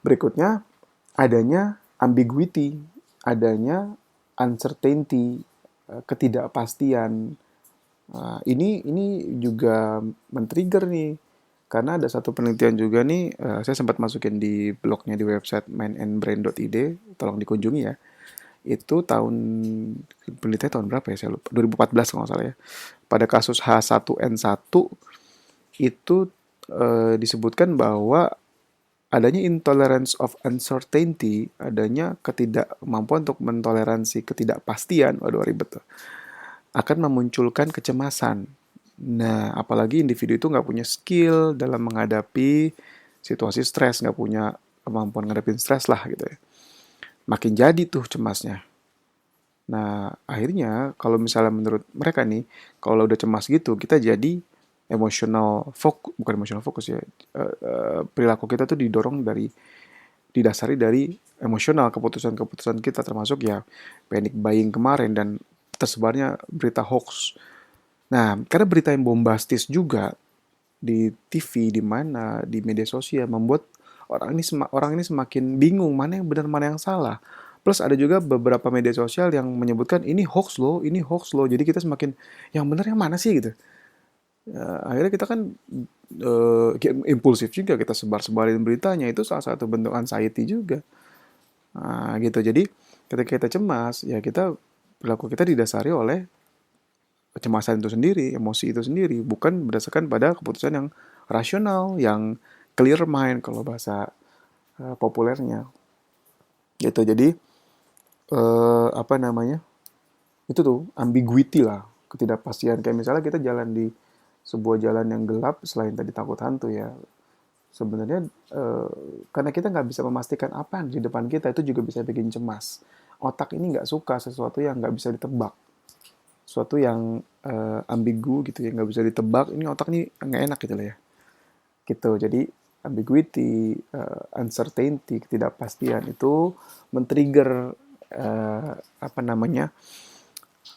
Berikutnya, adanya ambiguity, adanya uncertainty, ketidakpastian. Nah, ini juga men-trigger nih. Karena ada satu penelitian juga nih, saya sempat masukin di blognya di website mindandbrain.id, tolong dikunjungi ya. Itu penelitian tahun berapa ya, saya lupa, 2014 kalau nggak salah ya. Pada kasus H1N1 itu disebutkan bahwa adanya intolerance of uncertainty, adanya ketidakmampuan untuk mentoleransi ketidakpastian, waduh ribet tuh, akan memunculkan kecemasan. Nah, apalagi individu itu nggak punya skill dalam menghadapi situasi stres, nggak punya kemampuan ngadepin stres lah gitu ya. Makin jadi tuh cemasnya. Nah, akhirnya kalau misalnya menurut mereka nih, kalau udah cemas gitu, kita jadi bukan emotional fokus ya, perilaku kita tuh didasari dari emosional, keputusan-keputusan kita, termasuk ya panic buying kemarin dan tersebarnya berita hoax. Nah, karena berita yang bombastis juga di TV, di mana, di media sosial membuat orang ini semakin bingung mana yang benar mana yang salah. Plus ada juga beberapa media sosial yang menyebutkan ini hoax loh, ini hoax loh. Jadi kita semakin yang benar yang mana sih gitu. Akhirnya kita kan impulsif juga, kita sebar-sebarin beritanya, itu salah satu bentuk anxiety juga. Nah, gitu. Jadi ketika kita cemas, ya perilaku kita didasari oleh kecemasan itu sendiri, emosi itu sendiri, bukan berdasarkan pada keputusan yang rasional, yang clear mind kalau bahasa populernya. Gitu. Jadi apa namanya? Itu tuh ambiguity lah, ketidakpastian. Kayak misalnya kita jalan di sebuah jalan yang gelap, selain tadi takut hantu ya, sebenarnya karena kita nggak bisa memastikan apa yang di depan kita, itu juga bisa bikin cemas. Otak ini nggak suka sesuatu yang nggak bisa ditebak, sesuatu yang ambigu gitu ya, nggak bisa ditebak. Ini otak ini nggak enak gitu lah ya. Gitu. Jadi ambiguity, uncertainty, ketidakpastian itu men-trigger apa namanya,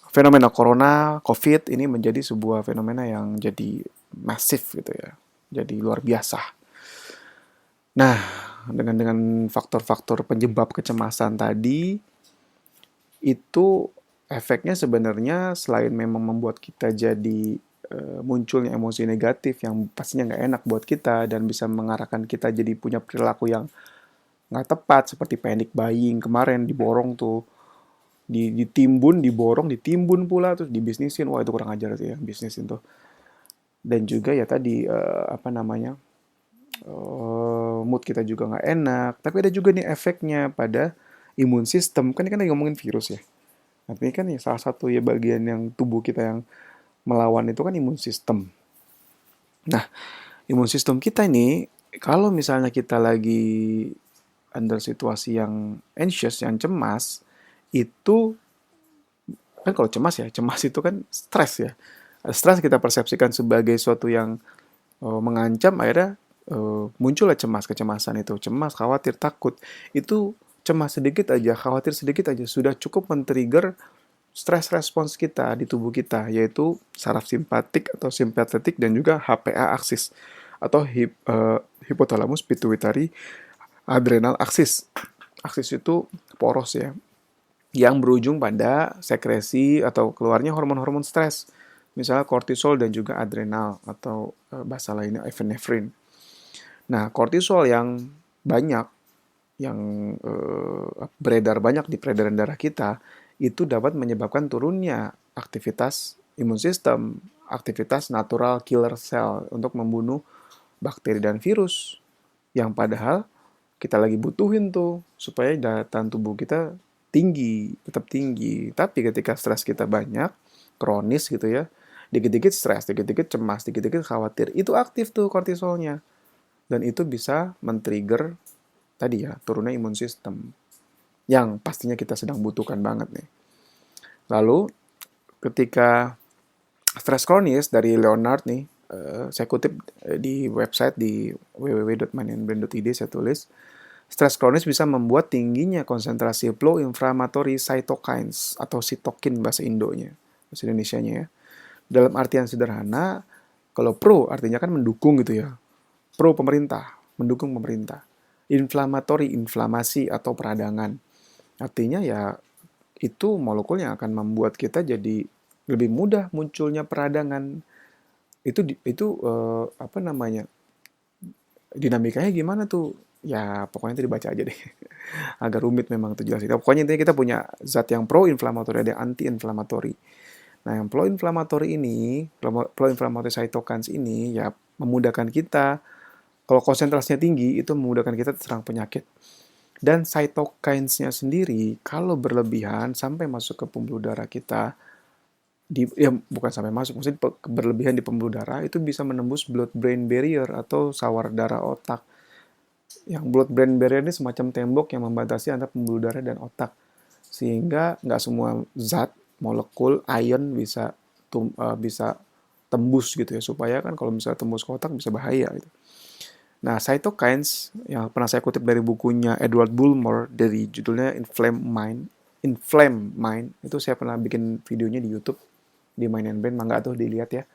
fenomena corona, COVID ini menjadi sebuah fenomena yang jadi masif gitu ya, jadi luar biasa. Nah, dengan faktor-faktor penyebab kecemasan tadi, itu efeknya sebenarnya selain memang membuat kita jadi munculnya emosi negatif yang pastinya nggak enak buat kita dan bisa mengarahkan kita jadi punya perilaku yang nggak tepat seperti panic buying kemarin, diborong tuh, ditimbun, diborong, ditimbun pula terus dibisnisin. Wah, itu kurang ajar tuh ya, bisnisin tuh. Dan juga ya tadi apa namanya, mood kita juga nggak enak. Tapi ada juga nih efeknya pada imun sistem. Kan ini kan lagi ngomongin virus ya. Artinya kan ya salah satu ya bagian yang tubuh kita yang melawan itu kan imun sistem. Nah, imun sistem kita ini kalau misalnya kita lagi under situasi yang anxious, yang cemas, itu kan kalau cemas itu kan stres ya. Stres kita persepsikan sebagai suatu yang mengancam, akhirnya muncullah kecemasan itu. Cemas, khawatir, takut. Itu cemas sedikit aja, khawatir sedikit aja sudah cukup men-trigger stress response kita di tubuh kita, yaitu saraf simpatik atau simpatetik dan juga HPA axis atau hypothalamus pituitary adrenal axis. Axis itu poros ya, yang berujung pada sekresi atau keluarnya hormon-hormon stres, misalnya kortisol dan juga adrenal atau bahasa lainnya epinefrin. Nah, kortisol yang banyak, yang beredar banyak di peredaran darah kita, itu dapat menyebabkan turunnya aktivitas imun sistem, aktivitas natural killer cell untuk membunuh bakteri dan virus, yang padahal kita lagi butuhin tuh supaya daya tahan tubuh kita tinggi, tetap tinggi. Tapi ketika stres kita banyak, kronis gitu ya, dikit-dikit stres, dikit-dikit cemas, dikit-dikit khawatir, itu aktif tuh kortisolnya. Dan itu bisa men-trigger tadi ya, turunnya imun sistem. Yang pastinya kita sedang butuhkan banget nih. Lalu, ketika stres kronis dari Leonard nih, saya kutip di website di www.mindandbrain.id, saya tulis, stres kronis bisa membuat tingginya konsentrasi pro-inflammatory cytokines atau sitokin bahasa Indonya, bahasa Indonesianya ya. Dalam artian sederhana, kalau pro artinya kan mendukung gitu ya. Pro pemerintah, mendukung pemerintah. inflamasi atau peradangan. Artinya ya itu molekul yang akan membuat kita jadi lebih mudah munculnya peradangan. Apa namanya? Dinamikanya gimana tuh? Ya pokoknya itu dibaca aja deh. Agak rumit memang tuh jelas. Pokoknya intinya kita punya zat yang pro-inflamatory, ada yang anti-inflamatory. Nah, yang pro-inflamatory ini, pro-inflamatory cytokines ini ya memudahkan kita, kalau konsentrasinya tinggi, itu memudahkan kita terserang penyakit. Dan cytokines-nya sendiri, kalau berlebihan sampai masuk ke pembuluh darah kita, ya bukan sampai masuk, maksudnya berlebihan di pembuluh darah, itu bisa menembus blood-brain barrier atau sawar darah otak. Yang blood-brain barrier ini semacam tembok yang membatasi antara pembuluh darah dan otak. Sehingga nggak semua zat, molekul, ion bisa tembus gitu ya. Supaya kan kalau misalnya tembus ke otak bisa bahaya gitu. Nah, cytokines yang pernah saya kutip dari bukunya Edward Bulmore dari judulnya Inflame Mind, itu saya pernah bikin videonya di YouTube di Mind and Brain, mangga tuh dilihat ya.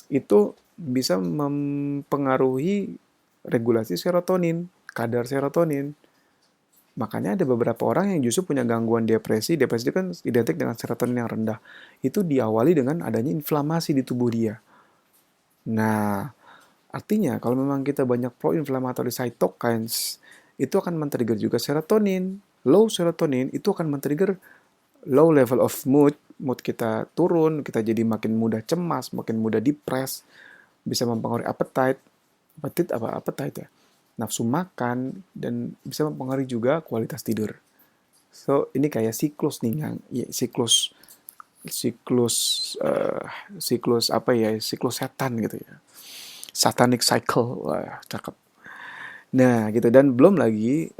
Itu bisa mempengaruhi regulasi serotonin, kadar serotonin. Makanya ada beberapa orang yang justru punya gangguan depresi. Depresi itu kan identik dengan serotonin yang rendah. Itu diawali dengan adanya inflamasi di tubuh dia. Nah, artinya kalau memang kita banyak pro-inflammatory cytokines, itu akan men-trigger juga serotonin. Low serotonin itu akan men-trigger low level of mood. Mood kita turun, kita jadi makin mudah cemas, makin mudah depres, bisa mempengaruhi appetite. Appetite ya? Nafsu makan, dan bisa mempengaruhi juga kualitas tidur. So, ini kayak siklus nih, ya, siklus siklus eh, siklus apa ya? Siklus setan gitu ya. Satanic cycle. Wah, cakep. Nah, gitu, dan belum lagi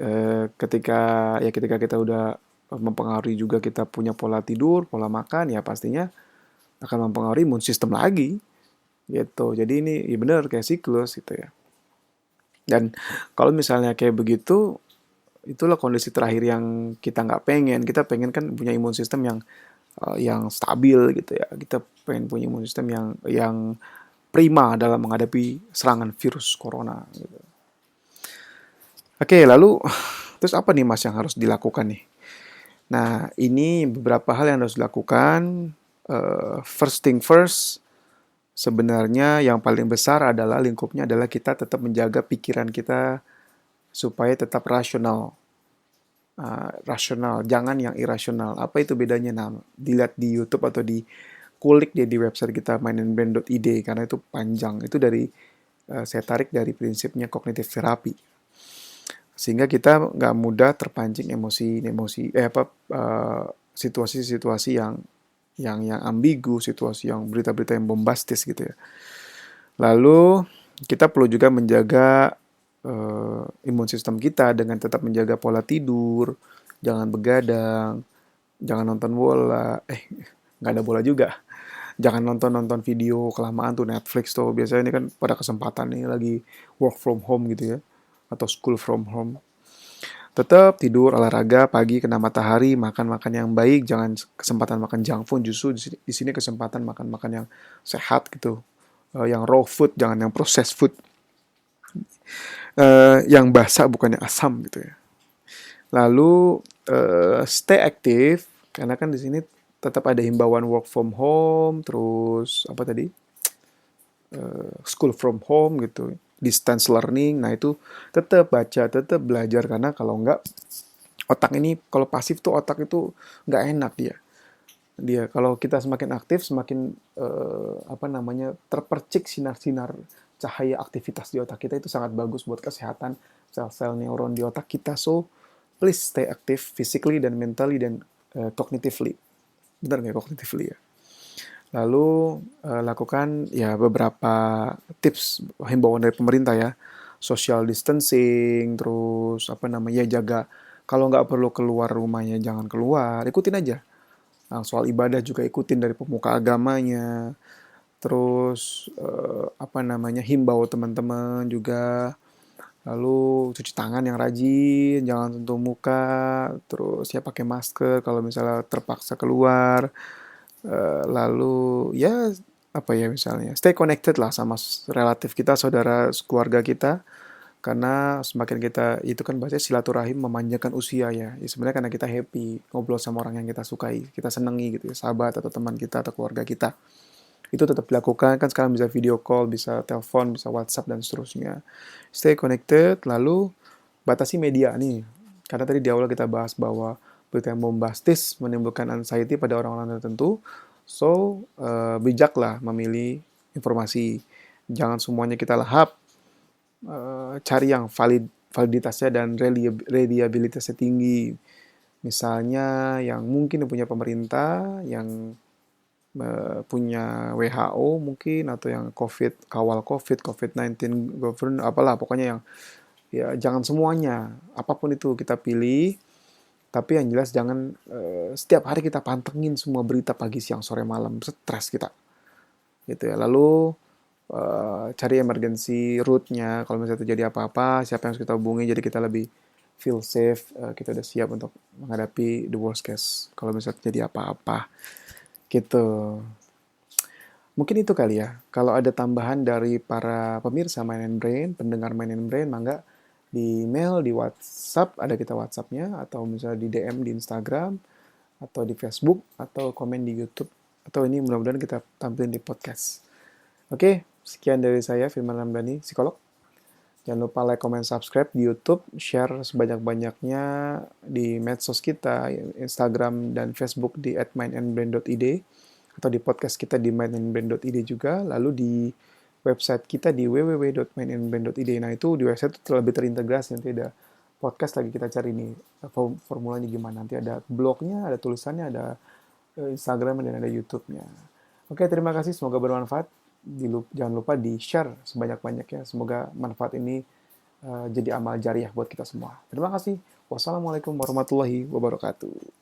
ketika kita udah mempengaruhi juga kita punya pola tidur, pola makan, ya pastinya akan mempengaruhi imun sistem lagi gitu. Jadi ini ya benar kayak siklus gitu ya. Dan kalau misalnya kayak begitu, itulah kondisi terakhir yang kita nggak pengen. Kita pengen kan punya imun sistem yang stabil gitu ya. Kita pengen punya imun sistem yang prima dalam menghadapi serangan virus corona. Gitu. Oke, lalu terus apa nih Mas yang harus dilakukan nih? Nah, ini beberapa hal yang harus dilakukan. First thing first, sebenarnya yang paling besar adalah lingkupnya adalah kita tetap menjaga pikiran kita supaya tetap rasional. Rasional, jangan yang irasional. Apa itu bedanya? Nah, dilihat di YouTube atau kulik dia di website kita mindandbrain.id karena itu panjang. Itu saya tarik dari prinsipnya kognitif terapi. Sehingga kita nggak mudah terpancing situasi-situasi yang ambigu, situasi yang berita-berita yang bombastis gitu ya. Lalu kita perlu juga menjaga imun sistem kita dengan tetap menjaga pola tidur, jangan begadang, jangan nonton bola, nggak ada bola juga. Jangan nonton video kelamaan tuh Netflix tuh. Biasanya ini kan pada kesempatan nih lagi work from home gitu ya, atau school from home. Tetap tidur, olahraga, pagi kena matahari, makan-makan yang baik, jangan kesempatan makan junk food, justru di sini kesempatan makan-makan yang sehat gitu. Yang raw food, jangan yang processed food. Yang basah bukan yang asam gitu ya. Lalu stay aktif karena kan di sini tetap ada himbauan work from home, terus apa tadi? School from home gitu, distance learning. Nah, itu tetap baca, tetap belajar karena kalau enggak otak ini kalau pasif tuh otak itu nggak enak dia. Dia kalau kita semakin aktif semakin terpercik sinar-sinar cahaya aktivitas di otak kita, itu sangat bagus buat kesehatan sel-sel neuron di otak kita. So please stay active physically dan mentally dan cognitively. Benar nggak cognitively ya? Lalu lakukan ya beberapa tips himbauan dari pemerintah ya, social distancing, terus jaga kalau nggak perlu keluar rumahnya jangan keluar, ikutin aja. Nah, soal ibadah juga ikutin dari pemuka agamanya. Terus himbau teman-teman juga. Lalu cuci tangan yang rajin, jangan sentuh muka. Terus ya pakai masker kalau misalnya terpaksa keluar. Lalu ya misalnya stay connected lah sama relatif kita, saudara, keluarga kita. Karena semakin kita, itu kan bahasanya silaturahim memanjangkan usia ya. Ya sebenarnya karena kita happy ngobrol sama orang yang kita sukai, kita senengi gitu ya, sahabat atau teman kita atau keluarga kita. Itu tetap dilakukan, kan sekarang bisa video call, bisa telepon, bisa WhatsApp dan seterusnya. Stay connected, lalu batasi media nih. Karena tadi di awal kita bahas bahwa berita yang bombastis menimbulkan anxiety pada orang-orang tertentu. So, bijaklah memilih informasi. Jangan semuanya kita lahap. Cari yang validitasnya dan reliabilitasnya tinggi. Misalnya yang mungkin punya pemerintah, yang punya WHO mungkin, atau yang kawal COVID-19 govern, apalah pokoknya yang, ya jangan semuanya, apapun itu kita pilih, tapi yang jelas jangan setiap hari kita pantengin semua berita pagi, siang, sore, malam, stres kita gitu ya. Lalu cari emergency route-nya, kalau misalnya terjadi apa-apa siapa yang harus kita hubungi, jadi kita lebih feel safe, kita udah siap untuk menghadapi the worst case kalau misalnya terjadi apa-apa gitu. Mungkin itu kali ya. Kalau ada tambahan dari para pemirsa Mind and Brain, pendengar Mind and Brain, mangga di email, di WhatsApp, ada kita WhatsApp-nya, atau misalnya di DM di Instagram, atau di Facebook, atau komen di YouTube. Atau ini mudah-mudahan kita tampilin di podcast. Oke, sekian dari saya, Firman Ramdhani, psikolog. Jangan lupa like, comment, subscribe di YouTube, share sebanyak-banyaknya di medsos kita, Instagram dan Facebook di @mindandbrain.id, atau di podcast kita di mindandbrain.id juga, lalu di website kita di www.mindandbrain.id. Nah itu di website itu lebih terintegrasi, nanti ada podcast lagi kita cari nih, formulanya gimana, nanti ada blognya, ada tulisannya, ada Instagram dan ada YouTube-nya. Oke, terima kasih, semoga bermanfaat. Jangan lupa di-share sebanyak-banyaknya. Semoga manfaat ini jadi amal jariah buat kita semua. Terima kasih. Wassalamualaikum warahmatullahi wabarakatuh.